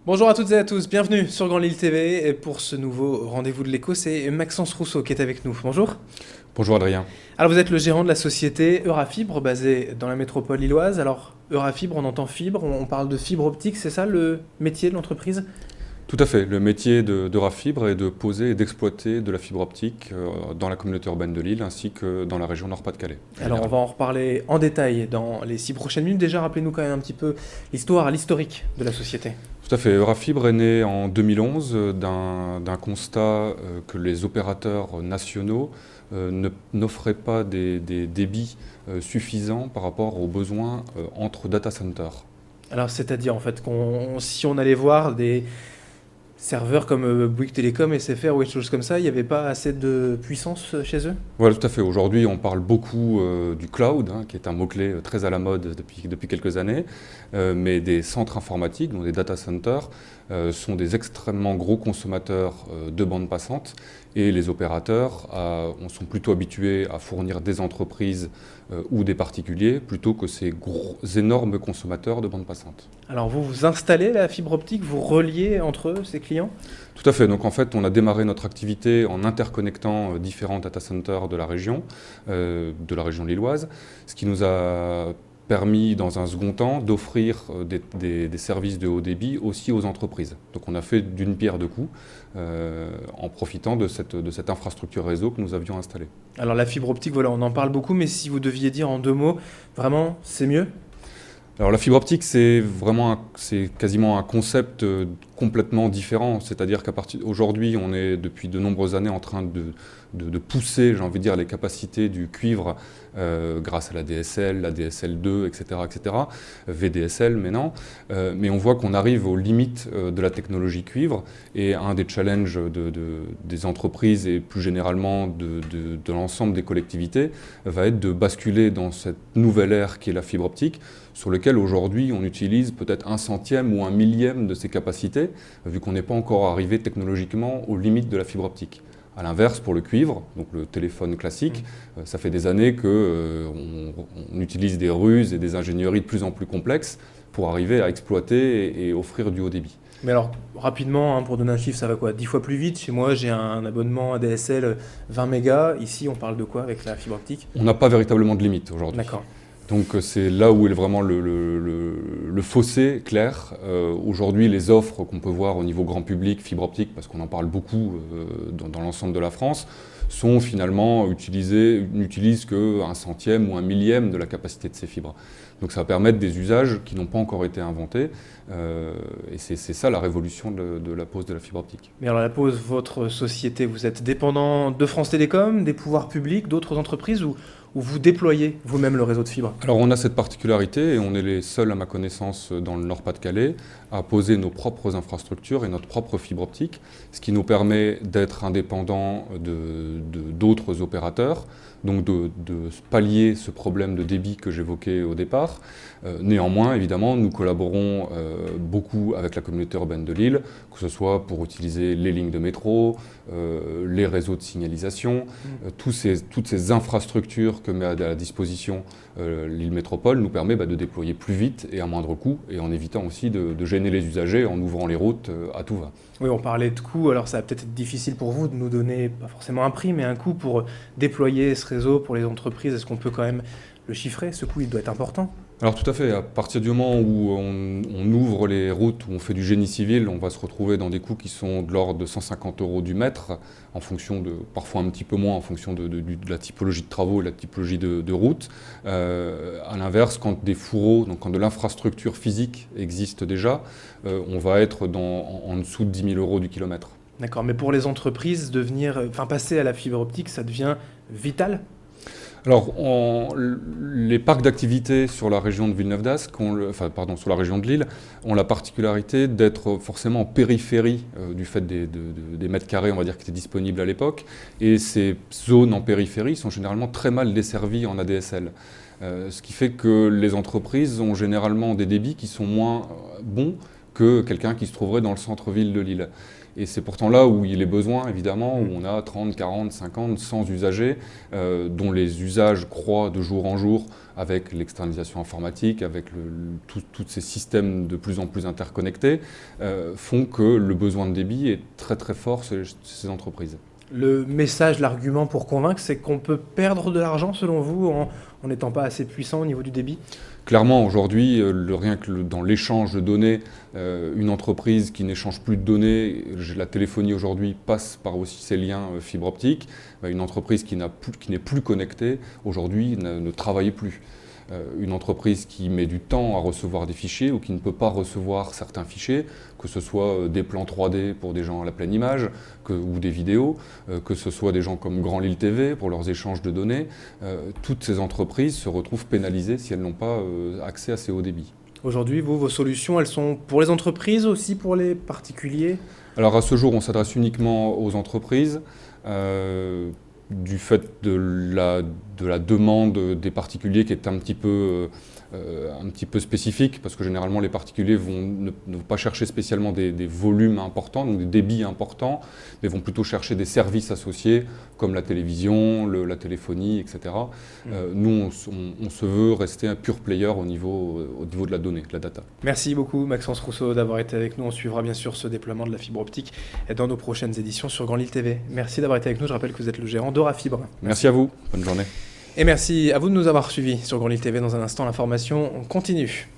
Bonjour à toutes et à tous, bienvenue sur Grand Lille TV et pour ce nouveau rendez-vous de l'écho, c'est Maxence Rousseau qui est avec nous. Bonjour. Bonjour Adrien. Alors vous êtes le gérant de la société Eurafibre basée dans la métropole lilloise. Alors Eurafibre, on entend fibre, on parle de fibre optique, c'est ça le métier de l'entreprise? Tout à fait. Le métier d'Eurafibre est de poser et d'exploiter de la fibre optique dans la communauté urbaine de Lille ainsi que dans la région Nord-Pas-de-Calais. Alors on va en reparler en détail dans les 6 prochaines minutes. Déjà rappelez-nous quand même un petit peu l'historique de la société. Tout à fait. Eurafibre est né en 2011 d'un constat que les opérateurs nationaux n'offraient pas des débits suffisans par rapport aux besoins entre data centers. Alors c'est-à-dire en fait si on allait voir des serveurs comme Bouygues Télécom, SFR ou des choses comme ça, il n'y avait pas assez de puissance chez eux? Voilà, tout à fait. Aujourd'hui, on parle beaucoup du cloud, qui est un mot-clé très à la mode depuis quelques années, mais des centres informatiques, donc des data centers, sont des extrêmement gros consommateurs de bandes passantes et les opérateurs sont plutôt habitués à fournir des entreprises ou des particuliers plutôt que ces énormes consommateurs de bandes passantes. Alors vous installez la fibre optique, vous reliez entre eux, ces clients? Tout à fait. Donc en fait, on a démarré notre activité en interconnectant différents data centers de la région lilloise, ce qui nous a permis dans un second temps d'offrir des services de haut débit aussi aux entreprises. Donc on a fait d'une pierre deux coups en profitant de cette infrastructure réseau que nous avions installée. Alors la fibre optique, voilà, on en parle beaucoup, mais si vous deviez dire en 2 mots, vraiment, c'est mieux? Alors la fibre optique, c'est quasiment un concept complètement différent. C'est-à-dire qu'aujourd'hui, on est depuis de nombreuses années en train de pousser, j'ai envie de dire, les capacités du cuivre grâce à la DSL, la DSL2, etc., VDSL maintenant. Mais on voit qu'on arrive aux limites de la technologie cuivre. Et un des challenges des entreprises et plus généralement de l'ensemble des collectivités va être de basculer dans cette nouvelle ère qui est la fibre optique, sur lequel aujourd'hui on utilise peut-être 1/100e ou 1/1000e de ses capacités, vu qu'on n'est pas encore arrivé technologiquement aux limites de la fibre optique. A l'inverse, pour le cuivre, donc le téléphone classique, ça fait des années qu'on utilise des ruses et des ingénieries de plus en plus complexes pour arriver à exploiter et offrir du haut débit. Mais alors, rapidement, pour donner un chiffre, ça va quoi? 10 fois plus vite? Chez moi, j'ai un abonnement ADSL 20 mégas. Ici, on parle de quoi avec la fibre optique? On n'a pas véritablement de limite aujourd'hui. D'accord. Donc c'est là où est vraiment le fossé clair. Aujourd'hui, les offres qu'on peut voir au niveau grand public, fibre optique, parce qu'on en parle beaucoup dans l'ensemble de la France, sont finalement n'utilisent que 1/100e ou 1/1000e de la capacité de ces fibres. Donc ça va permettre des usages qui n'ont pas encore été inventés. Et c'est ça la révolution de la pose de la fibre optique. Mais alors la pose, votre société, vous êtes dépendant de France Télécom, des pouvoirs publics, d'autres entreprises ou vous déployez vous-même le réseau de fibre? Alors on a cette particularité et on est les seuls à ma connaissance dans le Nord-Pas-de-Calais à poser nos propres infrastructures et notre propre fibre optique, ce qui nous permet d'être indépendants d'autres opérateurs, donc de pallier ce problème de débit que j'évoquais au départ. Néanmoins, évidemment, nous collaborons beaucoup avec la communauté urbaine de Lille, que ce soit pour utiliser les lignes de métro, les réseaux de signalisation, toutes ces infrastructures que met à la disposition Lille Métropole nous permet de déployer plus vite et à moindre coût, et en évitant aussi de gêner les usagers en ouvrant les routes à tout va. Oui, on parlait de coût, alors ça va peut-être être difficile pour vous de nous donner, pas forcément un prix, mais un coût pour déployer ce réseau pour les entreprises. Est-ce qu'on peut quand même le chiffrer? Ce coût, il doit être important. Alors tout à fait, à partir du moment où on ouvre les routes, où on fait du génie civil, on va se retrouver dans des coûts qui sont de l'ordre de 150 € du mètre, en fonction parfois un petit peu moins en fonction de la typologie de travaux et de la typologie de route. À l'inverse, quand des fourreaux, donc quand de l'infrastructure physique existe déjà, on va être en dessous de 10 000 € du kilomètre. D'accord, mais pour les entreprises, passer à la fibre optique, ça devient vital? Alors, les parcs d'activité sur la région de Villeneuve-d'Ascq, sur la région de Lille, ont la particularité d'être forcément en périphérie du fait des mètres carrés, on va dire, qui étaient disponibles à l'époque. Et ces zones en périphérie sont généralement très mal desservies en ADSL. Ce qui fait que les entreprises ont généralement des débits qui sont moins bons que quelqu'un qui se trouverait dans le centre-ville de Lille. Et c'est pourtant là où il est besoin, évidemment, où on a 30, 40, 50, 100 usagers, dont les usages croient de jour en jour avec l'externalisation informatique, avec tous ces systèmes de plus en plus interconnectés, font que le besoin de débit est très très fort chez ces entreprises. Le message, l'argument pour convaincre, c'est qu'on peut perdre de l'argent, selon vous, en n'étant pas assez puissant au niveau du débit? Clairement, aujourd'hui, rien que dans l'échange de données, une entreprise qui n'échange plus de données, la téléphonie aujourd'hui passe par aussi ces liens fibre optique, une entreprise qui n'est plus connectée, aujourd'hui, ne travaille plus. Une entreprise qui met du temps à recevoir des fichiers ou qui ne peut pas recevoir certains fichiers, que ce soit des plans 3D pour des gens à la pleine image ou des vidéos, que ce soit des gens comme Grand Lille TV pour leurs échanges de données, toutes ces entreprises se retrouvent pénalisées si elles n'ont pas accès à ces hauts débits. Aujourd'hui, vos solutions, elles sont pour les entreprises, aussi pour les particuliers? Alors à ce jour, on s'adresse uniquement aux entreprises. Du fait de la demande des particuliers qui est un petit peu spécifique, parce que généralement les particuliers ne vont pas chercher spécialement des volumes importants, donc des débits importants, mais vont plutôt chercher des services associés, comme la télévision, la téléphonie, etc. Nous, on se veut rester un pure player au niveau de la donnée, de la data. Merci beaucoup Maxence Rousseau d'avoir été avec nous. On suivra bien sûr ce déploiement de la fibre optique dans nos prochaines éditions sur Grand Lille TV. Merci d'avoir été avec nous. Je rappelle que vous êtes le gérant d'Aurafibre. Merci à vous. Bonne journée. Et merci à vous de nous avoir suivis sur Grand Lille TV. Dans un instant, l'information continue.